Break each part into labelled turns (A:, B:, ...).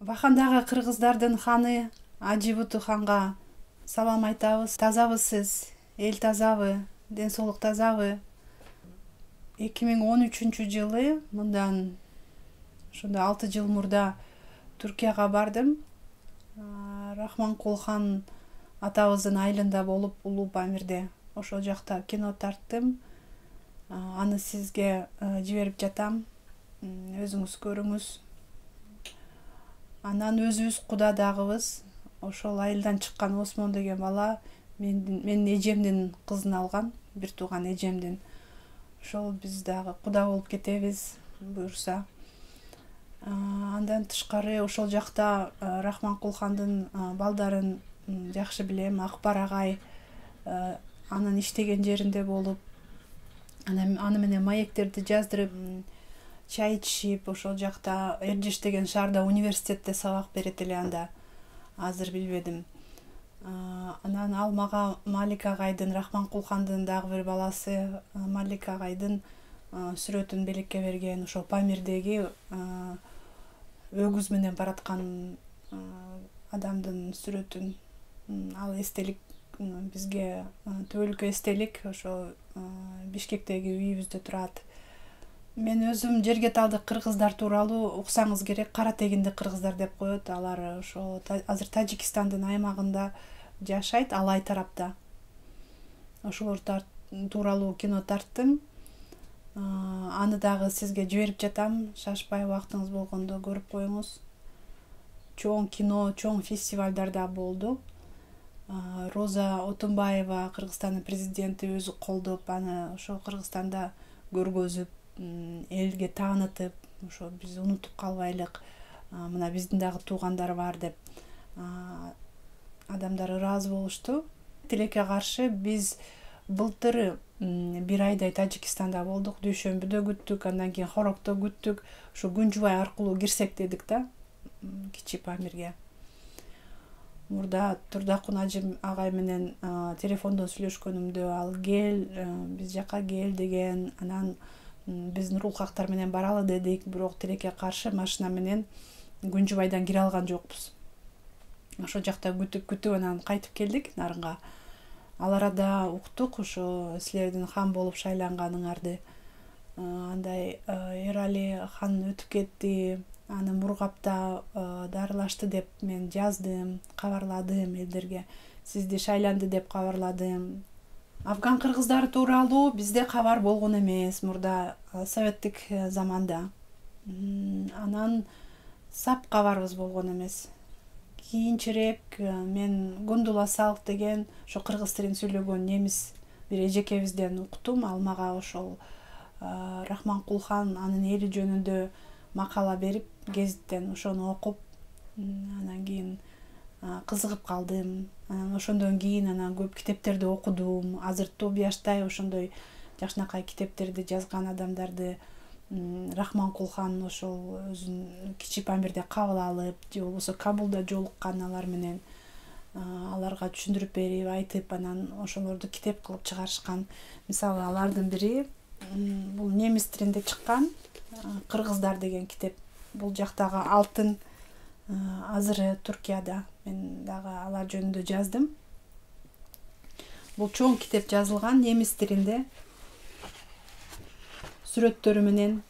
A: Вахандагы кыргыздардын ханы Ажибуту ханга салам айтабыз. Тазабыз сиз? Эл тазабы? Ден соолук тазабы? 2013-жылы мындан ошондо 6 жыл мурда Түркияга бардым. Рахманкул хан атабыздын айылында болуп, Улуу Памирде. Ошол жакта кино тарттым. Аны сизге жиберип жатам. Өзүңүз көрүңүз. Анан өзүбүз куда дагыбыз. Ошол айылдан чыккан Осмон деген бала менин эжемдин кызын алган, бир тууган эжемдин. Ошол биз дагы куда болуп кетебиз, буюрса. Андан тышкары ошол жакта Рахманкул хандын балдарын жакшы билем. Акбар агай анын иштеген жеринде болуп, аны менен маектерди жаздырып, чай ичип, ошол жакта Эрдиш деген шаарда университетте сабак берет эле анда. Азыр билбедим. Анан ал мага Малик агайдын, Рахманкул хандын дагы бир баласы Малик агайдын сүрөтүн белекке берген. Ошол Памирдеги өгүз менен бараткан адамдын сүрөтүн. Ал эстелик бизге түбөлүккө эстелик ошо Бишкектеги үйүбүздө турат. Мен өзүм жерге талдык кыргыздар тууралуу уксаңыз керек, кара тегинди кыргыздар деп коет. Алар ошо азыр Тажикстандын аймагында жашайт, Алай тарапта. Ошолор тууралуу кино тарттым. Аны дагы сизге жиберип жатам. Шашпай, убактыңыз болгондо көрүп коюңуз. Чоң кино, чоң фестивалдарда болду. Роза Отунбаева, Кыргызстандын президенти, өзү колдоп, аны ошо Кыргызстанда көргөзүп, элге таанытып, ошо биз унутуп калбайлык, мына биздин дагы туугандар бар деп адамдар ыраазы болушту. Тилекке каршы биз былтыр бир айдай Тажикстанда болдук, дүйшөмбүдө күттүк, андан кийин Хорокто күттүк. Ошо Күнжубай аркылуу кирсек дедик да, Кичи Памирге. Мурда Турдакун Ажим агай менен телефондон сүйлөшкөнүмдө ал кел, биз жака кел деген, анан биз Нурулхактар менен баралы дедик, бирок тилекке каршы машина менен Күнжубайдан кире алган жокпуз. Ошол жакта күтүп анан кайтып келдик нарынга. Ал арада уктук ошо силердин хан болуп шайланганыңарды. Андай Эрали хан өтүп кетти, аны Мургапта дарылашты деп мен жаздым, кабарладым элдерге. Сизди шайланды деп кабарладым. Афган кыргыздары тууралуу бизде кабар болгон эмес мурда советтик заманда. Анан сап кабарыбыз болгон эмес. Кийинчерээк мен Гундула Салк деген ошо кыргыз тилин сүйлөгөн немис бир эжекебизден уктум. Ал мага ошол Рахманкул хан анын эли жөнүндө макала берип, гезиттен ошону окуп, анан кийин кызыгып калдым. Ошондон кийин анан көп китептерди окудум. Азыр Тобияштай ошондой жакшынакай китептерди жазган адамдарды Рахманкул хан ошол өзүн Кичи Памирде кабыл алып, же болбосо Кабулда жолуккан алар менен аларга түшүндүрүп берип, айтып, анан ошолорду китеп кылып чыгарышкан. Мисалы, алардын бири бул немис тилинде чыккан Кыргыздар деген китеп. Бул жактагы алтын азыры Түркияда. Мен дагы алар жөнүндө жаздым. Бул чоң китеп жазылган немис тилинде. Сүрөттөрү менен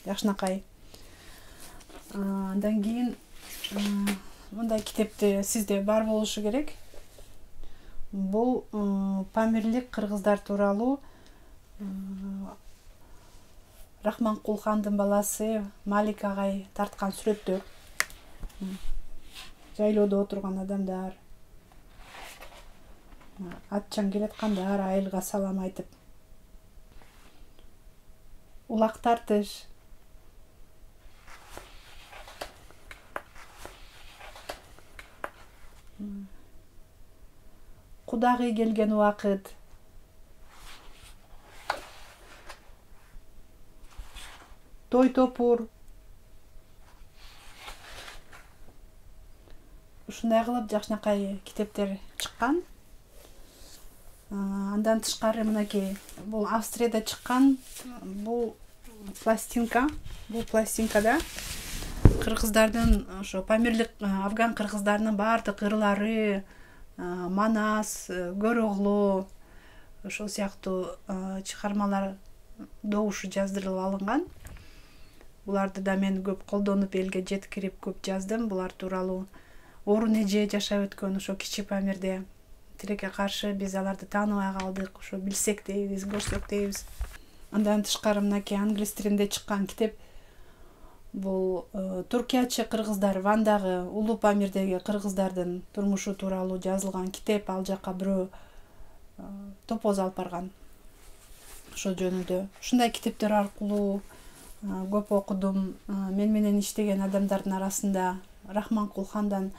A: жакшынакай. Андан кийин мындай китепти сизде бар болушу керек. Бул Памирлик кыргыздар тууралуу Рахманкул хандын баласы Малик агай тарткан сүрөттөр. Жайлоодо отурган адамдар, атчан келаткандар, айылга салам айтып. Улак тартыш. Кудагы келген убакыт. Той топур. Ушундай кылып жакшынакай китептер чыккан. Андан тышкары мынакей, бул Австрияда чыккан, бул пластинка. Бул пластинкада кыргыздардын ошо Памирлик афган кыргыздарынын баардык ырлары, Манас, Көрөглу ошол сыяктуу чыгармалар добушу жаздырылып алынган. Буларды да мен көп колдонуп элге жеткирип көп жаздым. Булар тууралуу орун эже жашап өткөн ошо Кичи Памирде. Тилекке каршы биз аларды тааныбай калдык, ошо билсек дейбиз, көрсөк дейбиз. Андан тышкары мынакей англис тилинде чыккан китеп. Бул Туркиячы кыргыздар Вандагы Улуу Памирдеги кыргыздардын турмушу тууралуу жазылган китеп. Ал жака бирөө топоз алып барган. Ошол жөнүндө ушундай китептер аркылуу көп окудум. Мен менен иштеген адамдардын арасында Рахманкул хандан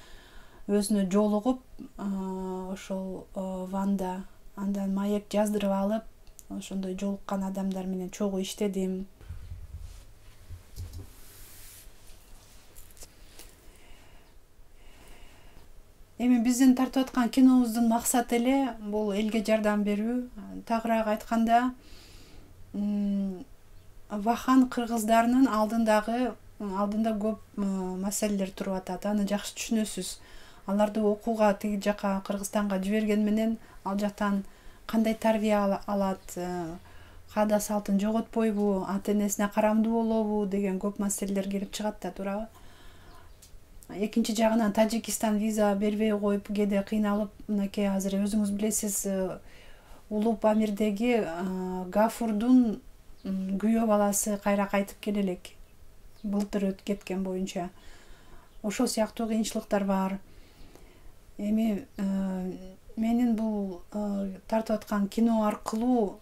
A: өзүнө жолугуп, ошол Ванда андан маек жаздырып алып, ошондой жолуккан адамдар менен чогуу иштедим. Эми биздин тартып аткан кинобуздун максаты эле бул элге жардам берүү. Тагыраак айтканда, Вахан кыргыздарынын алдында көп маселелер туруп атат. Аны жакшы түшүнөсүз. Аларды окууга тиги жака Кыргызстанга жиберген менен ал жактан кандай тарбия алат, каада салтын жоготпойбу, ата-энесине карамдуу болобу деген көп маселелер келип чыгат да, туурабы? Экинчи жагынан Тажикистан виза бербей коюп кээде кыйналып, мынакей азыр өзүңүз билесиз, Улуу Памирдеги Гафурдун күйөө баласы кайра кайтып келе элек. Былтыр өтүп кеткен боюнча. Ошол сыяктуу кыйынчылыктар бар. Эми менин бул тартып аткан кино аркылуу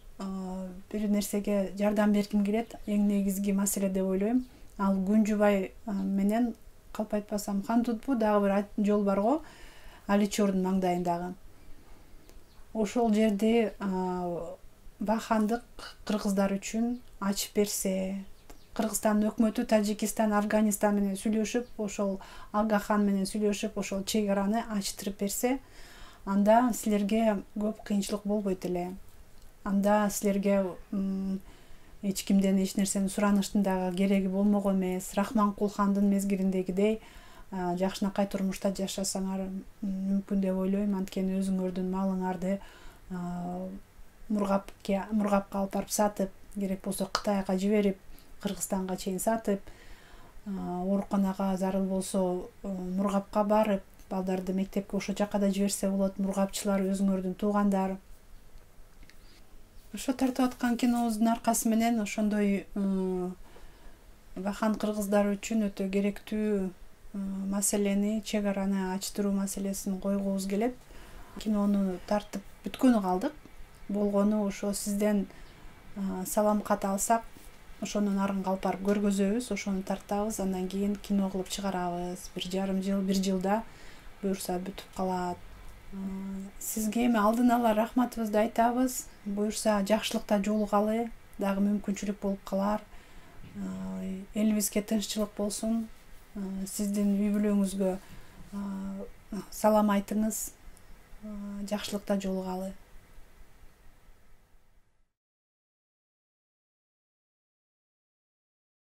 A: бир нерсеге жардам бергим келет. Эң негизги маселе деп ойлойм. Ал Күнжүбай менен калп айтпасам Хантутпу дагы бир жол бар го, Аличордун маңдайындагы. Ошол жерди Вахандык кыргыздар үчүн ачып берсе, Кыргызстандын өкмөтү Тажикистан, Афганистан менен сүйлөшүп, ошол Ага хан менен сүйлөшүп, ошол чек араны ачтырып берсе, анда силерге көп кыйынчылык болбойт эле. Анда силерге эч кимден эч нерсени сураныштын дагы кереги болмок эмес. Рахманкул хандын мезгилиндегидей жакшынакай турмушта жашасаңар мүмкүн деп ойлойм. Анткени өзүңөрдүн малыңарды мургапка алып барып сатып, керек болсо Кытайга жиберип, Кыргызстанга чейин сатып, ооруканага зарыл болсо мургапка барып, балдарды мектепке ошо жака да жиберсе болот. Мургапчылар өзүңөрдүн туугандар. Ошо тартып аткан кинобуздун аркасы менен ошондой Вахан кыргыздар үчүн өтө керектүү маселени, чек араны ачтыруу маселесин койгубуз келет. Кинону тартып бүткөнү калдык. Болгону ошо сизден салам кат алсак, ошонун арын калып барып көргөзөбүз, ошону тартабыз, андан кийин кино кылып чыгарабыз. 1,5 жыл, 1 жылда буюрса бүтүп калат. Сизге эми алдын ала рахматыбызды айтабыз. Буюрса жакшылыкта жолугалы, дагы мүмкүнчүлүк болуп калар. Элибизге тынччылык болсун. Сиздин үй бүлөңүзгө салам айтыңыз. Жакшылыкта жолугалы.